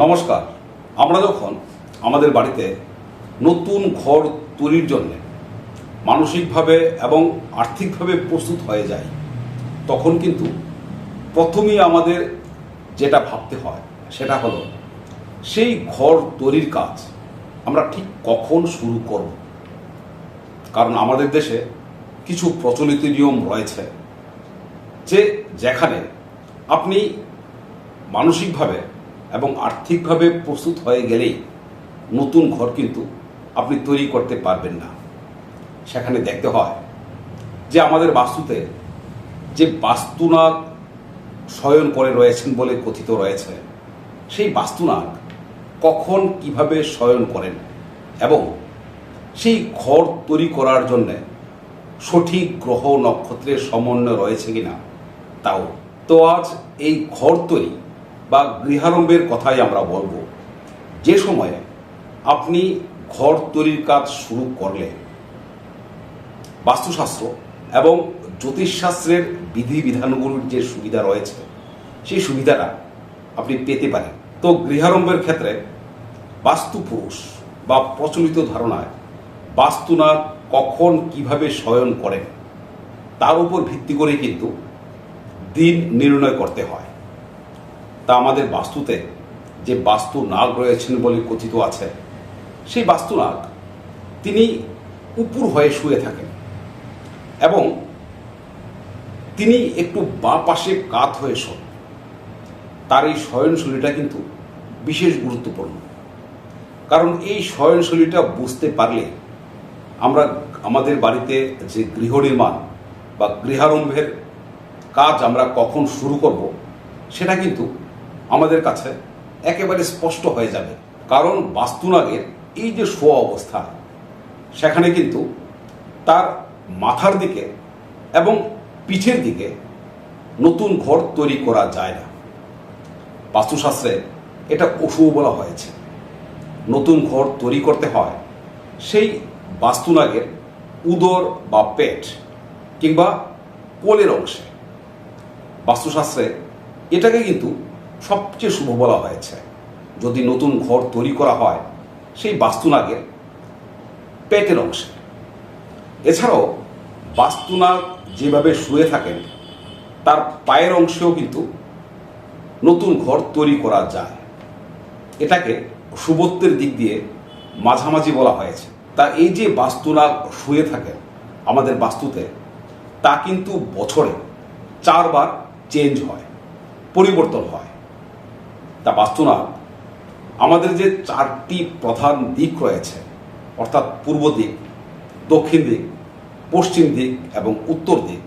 নমস্কার। আমরা যখন আমাদের বাড়িতে নতুন ঘর তৈরির জন্য মানসিকভাবে এবং আর্থিকভাবে প্রস্তুত হয়ে যাই, তখন কিন্তু প্রথমেই আমাদের যেটা ভাবতে হয় সেটা হলো সেই ঘর তৈরির কাজ আমরা ঠিক কখন শুরু করব। কারণ আমাদের দেশে কিছু প্রচলিত নিয়ম রয়েছে যে যেখানে আপনি মানসিকভাবে এবং আর্থিকভাবে প্রস্তুত হয়ে গেলেই নতুন ঘর কিন্তু আপনি তৈরি করতে পারবেন না। সেখানে দেখতে হয় যে আমাদের বাস্তুতে যে বাস্তুনাগ শয়ন করে রয়েছেন বলে কথিত রয়েছে, সেই বাস্তুনাগ কখন কিভাবে শয়ন করেন এবং সেই ঘর তৈরি করার জন্যে সঠিক গ্রহ নক্ষত্রের সমন্বয় রয়েছে কিনা তাও। তো আজ এই ঘর তৈরি বা গৃহারম্ভের কথাই আমরা বলবো, যে সময়ে আপনি ঘর তৈরির কাজ শুরু করলে বাস্তুশাস্ত্র এবং জ্যোতিষশাস্ত্রের বিধিবিধানগুলোর যে সুবিধা রয়েছে সেই সুবিধাটা আপনি পেতে পারেন। তো গৃহারম্ভের ক্ষেত্রে বাস্তুপুরুষ বা প্রচলিত ধারণায় বাস্তুনাগ কখন কিভাবে শয়ন করেন তার উপর ভিত্তি করে কিন্তু দিন নির্ণয় করতে হয়। তা আমাদের বাস্তুতে যে বাস্তু নাগ রয়েছেন বলে কথিত আছে, সেই বাস্তুনাগ তিনি উপর হয়ে শুয়ে থাকেন এবং তিনি একটু বাঁ পাশে কাত হয়ে শোন। তার এই শয়নশৈলীটা কিন্তু বিশেষ গুরুত্বপূর্ণ, কারণ এই শয়নশৈলীটা বুঝতে পারলে আমরা আমাদের বাড়িতে যে গৃহ নির্মাণ বা গৃহারম্ভের কাজ আমরা কখন শুরু করব সেটা কিন্তু আমাদের কাছে একেবারে স্পষ্ট হয়ে যাবে। কারণ বাস্তুনাগের এই যে শোয়া অবস্থা, সেখানে কিন্তু তার মাথার দিকে এবং পিঠের দিকে নতুন ঘর তৈরি করা যায় না। বাস্তুশাস্ত্রে এটা অশুভ বলা হয়েছে। নতুন ঘর তৈরি করতে হয় সেই বাস্তুনাগের উদর বা পেট কিংবা কোলের অংশে। বাস্তুশাস্ত্রে এটাকে কিন্তু সবচেয়ে শুভ বলা হয়েছে। যদি নতুন ঘর তৈরি করা হয় সেই বাস্তুনাগের পেটের অংশে। এছাড়াও বাস্তুনাগ যেভাবে শুয়ে থাকেন তার পায়ের অংশেও কিন্তু নতুন ঘর তৈরি করা যায়। এটাকে শুভত্বের দিক দিয়ে মাঝামাঝি বলা হয়েছে। তা এই যে বাস্তুনাগ শুয়ে থাকেন আমাদের বাস্তুতে, তা কিন্তু বছরে 4 বার চেঞ্জ হয়, পরিবর্তন হয়। তা বাস্তুনাগ আমাদের যে 4টি প্রধান দিক রয়েছে, অর্থাৎ পূর্ব দিক, দক্ষিণ দিক, পশ্চিম দিক এবং উত্তর দিক,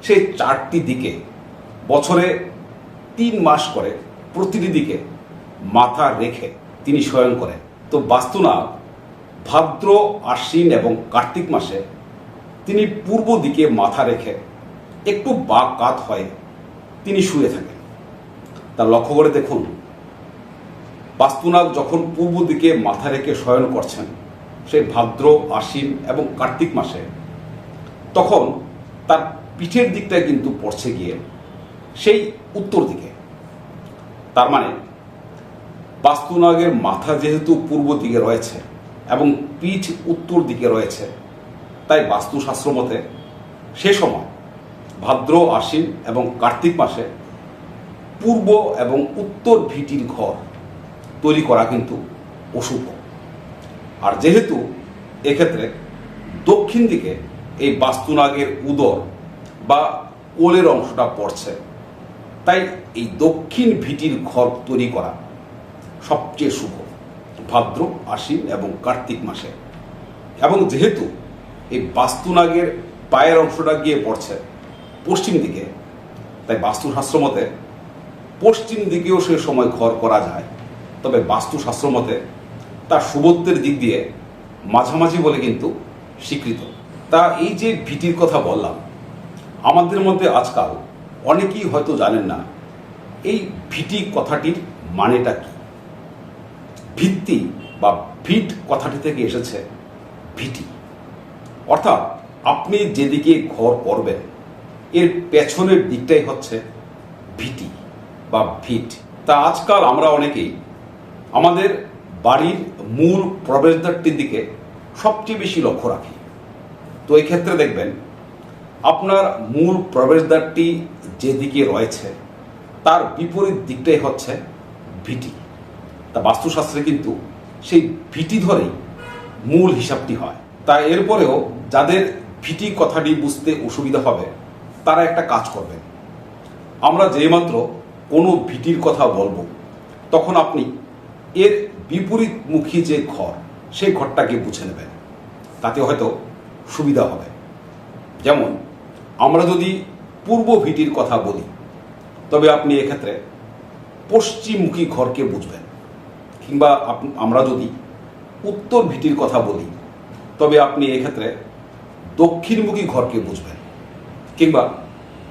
সেই 4টি দিকে বছরে 3 মাস করে প্রতিটি দিকে মাথা রেখে তিনি শয়ন করেন। তো বাস্তুনাগ ভাদ্র, আশ্বিন এবং কার্তিক মাসে তিনি পূর্ব দিকে মাথা রেখে একটু বাঁ কাত হয়ে তিনি শুয়ে থাকেন। তা লক্ষ্য করে দেখুন, বাস্তুনাগ যখন পূর্ব দিকে মাথা রেখে শয়ন করছেন সেই ভাদ্র, আশ্বিন এবং কার্তিক মাসে, তখন তার পিঠের দিকটা কিন্তু পড়ছে গিয়ে সেই উত্তর দিকে। তার মানে বাস্তুনাগের মাথা যেহেতু পূর্ব দিকে রয়েছে এবং পিঠ উত্তর দিকে রয়েছে, তাই বাস্তুশাস্ত্র মতে সে সময় ভাদ্র, আশ্বিন এবং কার্তিক মাসে পূর্ব এবং উত্তর ভিটির ঘর তৈরি করা কিন্তু অশুভ। আর যেহেতু এক্ষেত্রে দক্ষিণ দিকে এই বাস্তুনাগের উদর বা কোলের অংশটা পড়ছে, তাই এই দক্ষিণ ভিটির ঘর তৈরি করা সবচেয়ে শুভ ভাদ্র, আশ্বিন এবং কার্তিক মাসে। এবং যেহেতু এই বাস্তুনাগের পায়ের অংশটা গিয়ে পড়ছে পশ্চিম দিকে, তাই বাস্তুশাস্ত্র মতে পশ্চিম দিকেও সে সময় ঘর করা যায়। তবে বাস্তুশাস্ত্র মতে তার শুভত্বের দিক দিয়ে মাঝামাঝি বলে কিন্তু স্বীকৃত। তা এই যে ভিটির কথা বললাম, আমাদের মধ্যে আজকাল অনেকেই হয়তো জানেন না এই ভিটি কথাটির মানেটা কি। ভিত্তি বা ভিট কথাটি থেকে এসেছে ভিটি, অর্থাৎ আপনি যেদিকে ঘর করবেন এর পেছনের দিকটাই হচ্ছে ভিটি বা ভিট। তা আজকাল আমরা অনেকেই আমাদের বাড়ির মূল প্রবেশদ্বারটির দিকে সবচেয়ে বেশি লক্ষ্য রাখি। তো এই ক্ষেত্রে দেখবেন আপনার মূল প্রবেশদ্বারটি যেদিকে রয়েছে তার বিপরীত দিকটাই হচ্ছে ভিটি। তা বাস্তুশাস্ত্রে কিন্তু সেই ভিটি ধরেই মূল হিসাবটি হয়। তা এরপরেও যাদের ভিটি কথাটি বুঝতে অসুবিধা হবে তারা একটা কাজ করবেন। আমরা যেইমাত্র কোনো ভিটির কথা বলবো তখন আপনি এর বিপরীতমুখী যে ঘর সেই ঘরটাকে বুঝে নেবেন, তাতে হয়তো সুবিধা হবে। যেমন আমরা যদি পূর্ব ভিটির কথা বলি তবে আপনি এক্ষেত্রে পশ্চিমমুখী ঘরকে বুঝবেন, কিংবা আমরা যদি উত্তর ভিটির কথা বলি তবে আপনি এক্ষেত্রে দক্ষিণমুখী ঘরকে বুঝবেন, কিংবা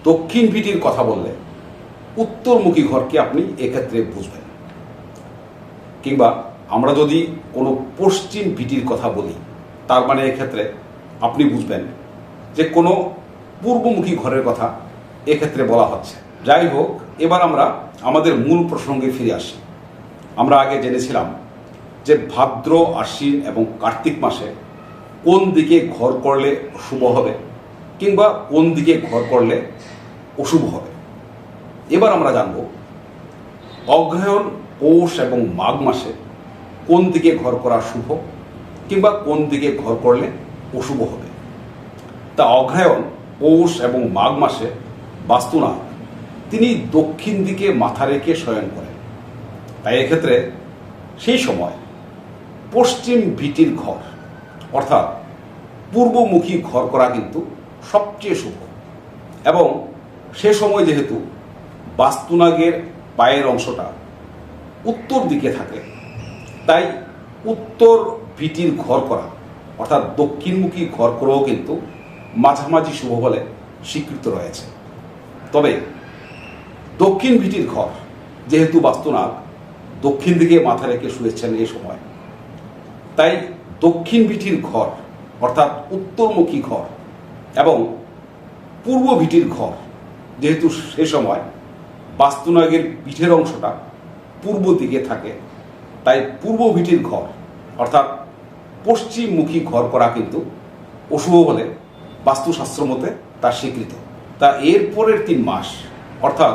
দক্ষিণ ভিটির কথা বললে উত্তরমুখী ঘরকে আপনি এক্ষেত্রে বুঝবেন, কিংবা আমরা যদি কোনো পশ্চিম ভিটির কথা বলি তার মানে এক্ষেত্রে আপনি বুঝবেন যে কোনো পূর্বমুখী ঘরের কথা এক্ষেত্রে বলা হচ্ছে। যাই হোক, এবার আমরা আমাদের মূল প্রসঙ্গে ফিরে আসি। আমরা আগে জেনেছিলাম যে ভাদ্র, আশ্বিন এবং কার্তিক মাসে কোন দিকে ঘর করলে শুভ হবে কিংবা কোন দিকে ঘর করলে অশুভ হবে। এবার আমরা জানব অগ্রহায়ণ, পৌষ এবং মাঘ মাসে কোন দিকে ঘর করা শুভ কিংবা কোন দিকে ঘর করলে অশুভ হবে। তা অগ্রহায়ণ, পৌষ এবং মাঘ মাসে বাস্তুনাথ তিনি দক্ষিণ দিকে মাথা রেখে শয়ন করেন। তাই এক্ষেত্রে সেই সময় পশ্চিম ভিটির ঘর অর্থাৎ পূর্বমুখী ঘর করা কিন্তু সবচেয়ে শুভ। এবং সে সময় যেহেতু বাস্তুনাগের পায়ের অংশটা উত্তর দিকে থাকে তাই উত্তর ভিটির ঘর করা অর্থাৎ দক্ষিণমুখী ঘর করেও কিন্তু মাঝামাঝি শুভ বলে স্বীকৃত রয়েছে। তবে দক্ষিণ ভিটির ঘর যেহেতু বাস্তুনাগ দক্ষিণ দিকে মাথা রেখে শুয়েছেন এই সময়, তাই দক্ষিণ ভিটির ঘর অর্থাৎ উত্তরমুখী ঘর এবং পূর্ব ভিটির ঘর যেহেতু সে সময় বাস্তুনাগের পিঠের অংশটা পূর্ব দিকে থাকে, তাই পূর্ব ভিটির ঘর অর্থাৎ পশ্চিমমুখী ঘর করা কিন্তু অশুভ বলে বাস্তুশাস্ত্র মতে তা স্বীকৃত। তা এরপরের 3 মাস অর্থাৎ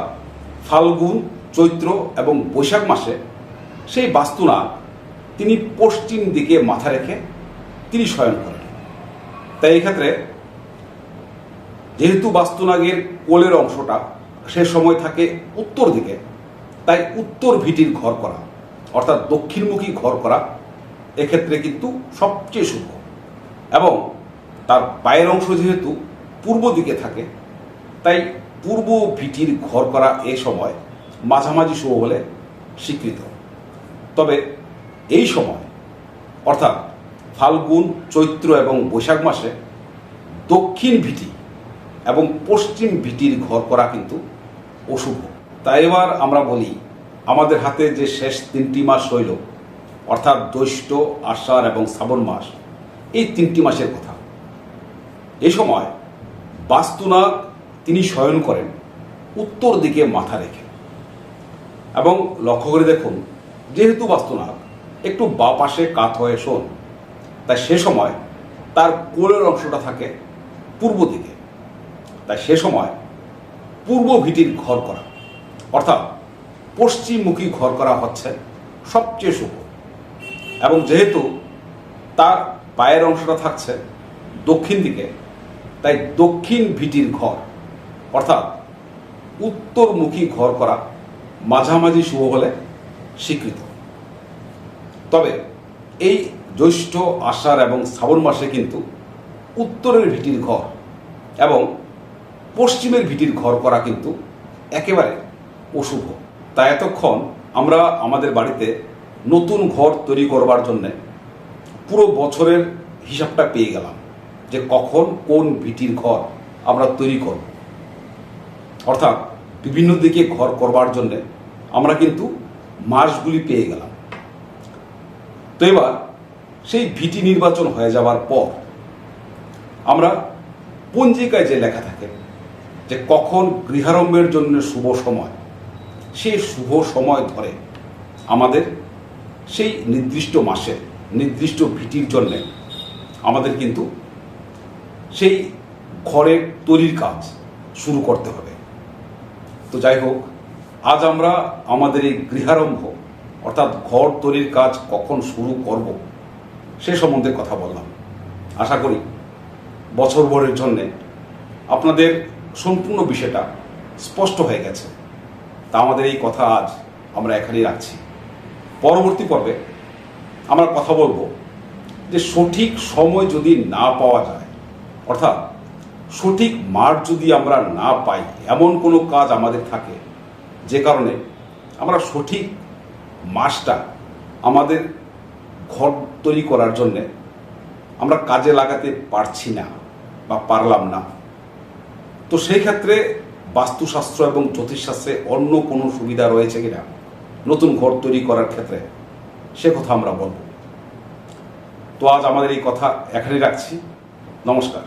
ফাল্গুন, চৈত্র এবং বৈশাখ মাসে সেই বাস্তুনাগ তিনি পশ্চিম দিকে মাথা রেখে তিনি শয়ন করেন। তাই এক্ষেত্রে যেহেতু বাস্তুনাগের কোলের অংশটা সে সময় থাকে উত্তর দিকে, তাই উত্তর ভিটির ঘর করা অর্থাৎ দক্ষিণমুখী ঘর করা এক্ষেত্রে কিন্তু সবচেয়ে শুভ। এবং তার পায়ের অংশ যেহেতু পূর্ব দিকে থাকে তাই পূর্ব ভিটির ঘর করা এ সময় মাঝামাঝি শুভ বলে স্বীকৃত। তবে এই সময় অর্থাৎ ফাল্গুন, চৈত্র এবং বৈশাখ মাসে দক্ষিণ ভিটি এবং পশ্চিম ভিটির ঘর করা কিন্তু অশুভ। তাই এবার আমরা বলি আমাদের হাতে যে শেষ 3টি মাস রইল অর্থাৎ জ্যৈষ্ঠ, আষাঢ় এবং শ্রাবণ মাস, এই 3টি মাসের কথা। এই সময় বাস্তুনাগ তিনি শয়ন করেন উত্তর দিকে মাথা রেখে। এবং লক্ষ্য করে দেখুন, যেহেতু বাস্তুনাগ একটু বাঁ পাশে কাত হয়ে শোন, তাই সে সময় তার কোলের অংশটা থাকে পূর্ব দিকে। তাই সে সময় পূর্ব ভিটির ঘর করা অর্থাৎ পশ্চিমমুখী ঘর করা হচ্ছে সবচেয়ে শুভ। এবং যেহেতু তার পায়ের অংশটা থাকছে দক্ষিণ দিকে, তাই দক্ষিণ ভিটির ঘর অর্থাৎ উত্তরমুখী ঘর করা মাঝামাঝি শুভ বলে স্বীকৃত। তবে এই জ্যৈষ্ঠ, আষাঢ় এবং শ্রাবণ মাসে কিন্তু উত্তরের ভিটির ঘর এবং পশ্চিমের ভিটির ঘর করা কিন্তু একেবারে অশুভ। তাই এতক্ষণ আমরা আমাদের বাড়িতে নতুন ঘর তৈরি করবার জন্য পুরো বছরের হিসাবটা পেয়ে গেলাম যে কখন কোন ভিটির ঘর আমরা তৈরি করব। অর্থাৎ বিভিন্ন দিকে ঘর করবার জন্য আমরা কিন্তু মাসগুলি পেয়ে গেলাম। তো এবার সেই ভিটি নির্বাচন হয়ে যাওয়ার পর আমরা পঞ্জিকায় যে লেখা থাকে যে কখন গৃহারম্ভের জন্য শুভ সময়, সেই শুভ সময় ধরে আমাদের সেই নির্দিষ্ট মাসে নির্দিষ্ট ভিটির জন্যে আমাদের কিন্তু সেই ঘরের তৈরির কাজ শুরু করতে হবে। তো যাই হোক, আজ আমরা আমাদের এই গৃহারম্ভ অর্থাৎ ঘর তৈরির কাজ কখন শুরু করব সে সম্বন্ধে কথা বললাম। আশা করি বছরভরের জন্যে আপনাদের সম্পূর্ণ বিষয়টা স্পষ্ট হয়ে গেছে। তা আমাদের এই কথা আজ আমরা এখানেই রাখছি। পরবর্তী পর্বে আমরা কথা বলবো যে সঠিক সময় যদি না পাওয়া যায়, অর্থাৎ সঠিক মাঠ যদি আমরা না পাই, এমন কোনো কাজ আমাদের থাকে যে কারণে আমরা সঠিক মাসটা আমাদের ঘর তৈরি করার জন্যে আমরা কাজে লাগাতে পারছি না বা পারলাম না, তো সেই ক্ষেত্রে বাস্তুশাস্ত্র এবং জ্যোতিষশাস্ত্রে অন্য কোনো সুবিধা রয়েছে কিনা নতুন ঘর তৈরি করার ক্ষেত্রে, সে কথা আমরা বলব। তো আজ আমাদের এই কথা এখানেই রাখছি। নমস্কার।